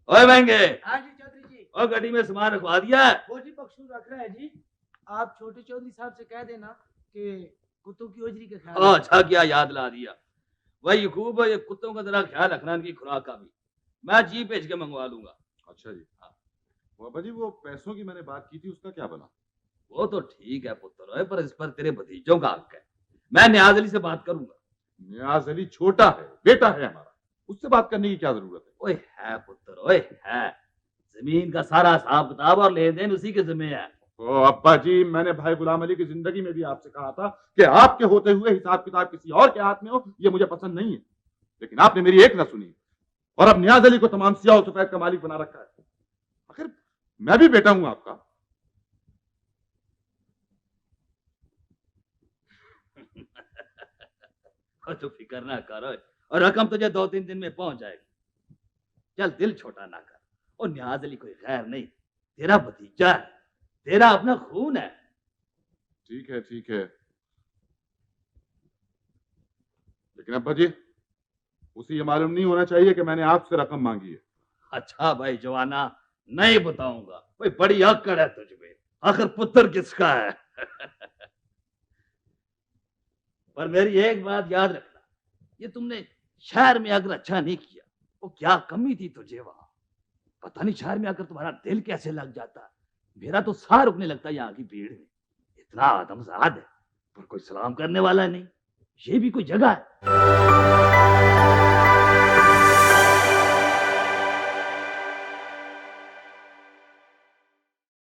ओए महंगे, हाँ जी चौधरी जी। और गड्डी में सामान रखवा दिया है? वो जी बख्शू रख रहा है जी। आप छोटे चौधरी साहब से कह देना कि कुत्तों की ओजरी का ख्याल अच्छा किया, याद ला दिया। भाई यकूब, ये कुत्तों का जरा ख्याल रखना, इनकी खुराक का भी। मैं जीप भेज के मंगवा लूंगा। अच्छा जी। हाँ बाबा जी, वो पैसों की मैंने बात की थी, उसका क्या बना? वो तो ठीक है पुत्र, पर इस पर तेरे भतीजों का हक है। मैं न्याज अली से बात करूंगा। न्याज अली छोटा है, बेटा है हमारा, उससे बात करने की क्या जरूरत है? ओए है पुत्र, ओए है। जमीन का सारा हिसाब किताब और लेन देन उसी के जिम्मे है। ओ अब्बा जी, मैंने भाई गुलाम अली की जिंदगी में भी आपसे कहा था कि आपके होते हुए हिसाब किताब किसी और के हाथ में हो, ये मुझे पसंद नहीं है। लेकिन आपने मेरी एक न सुनी और अब न्याज अली को तमाम सियाह और सफेद का मालिक बना रखा है। आखिर मैं भी बेटा हूं आपका। तो फिक्र ना कर, और रकम तुझे 2-3 दिन में पहुंच जाएगी। चल दिल छोटा ना कर। और न्याज अली कोई गैर नहीं, तेरा भतीजा है, तेरा अपना खून है। ठीक है ठीक है, लेकिन अब्बा जी, उसे ये मालूम नहीं होना चाहिए कि मैंने आपसे रकम मांगी है। अच्छा भाई जवाना, नहीं बताऊंगा। कोई बड़ी अक्कड़ है तुझमें, आखिर पुत्र किसका है? पर मेरी एक बात याद रखना, ये तुमने शहर में अगर अच्छा नहीं किया तो क्या कमी थी तुझे वहां? पता नहीं शहर में आकर तुम्हारा दिल कैसे लग जाता। मेरा तो साह रुकने लगता यहाँ की भीड़ में। इतना आदमजाद है पर कोई सलाम करने वाला नहीं। ये भी कोई जगह है?